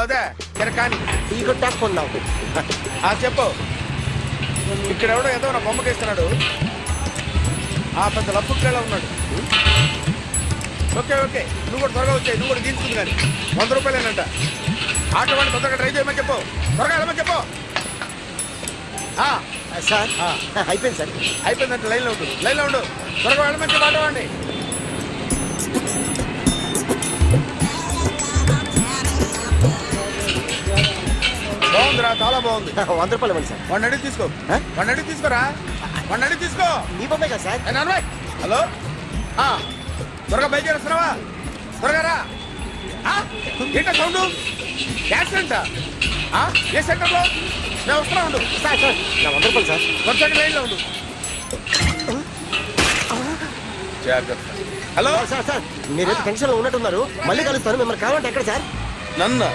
అదే కానీ టీ కొట్టేసుకున్నావు. చెప్పు. ఇక్కడ ఎవడో ఏదో నా బొమ్మకి ఇస్తున్నాడు. పెద్ద లప్పుకేలా ఉన్నాడు. ఓకే ఓకే, నువ్వు కూడా త్వరగా వచ్చాయి. నువ్వు కూడా తీసుకుంది కానీ 100 రూపాయలేనంట. ఆటో వాడిని తొందరగా ట్రై చేయమని చెప్పు. త్వరగా వెళ్ళమని చెప్పు. సార్ అయిపోయింది సార్. అయిపోయిందంటే లైన్లో ఉండు, లైన్లో ఉండు. త్వరగా వెళ్ళమని చెప్పు ఆటో వాడిని. బాగుందిరా, చాలా బాగుంది. 100 రూపాయలు ఇవ్వండి సార్. వాడిని అడిగి తీసుకో. వాడిని అడిగి తీసుకోరా. వాడిని అడిగి తీసుకో. మీ బొమ్మే కదా సార్. హలో, త్వరగా బయలుదేరుస్తున్నావా? త్వరగా రా. ఏంటో సౌండ్? యాక్సిడెంటా? ఏ సెంటర్లో? నేను వస్తున్నా ఉండు. సార్ సార్ నా 100 రూపాయలు సార్. కొంచెం లైన్లో ఉండు. హలో సార్ సార్ మీరేదో టెన్షన్లో ఉన్నట్టున్నారు. మళ్ళీ కలుస్తాను. మిమ్మల్ని కావాలంటే ఎక్కడ సార్? నన్ను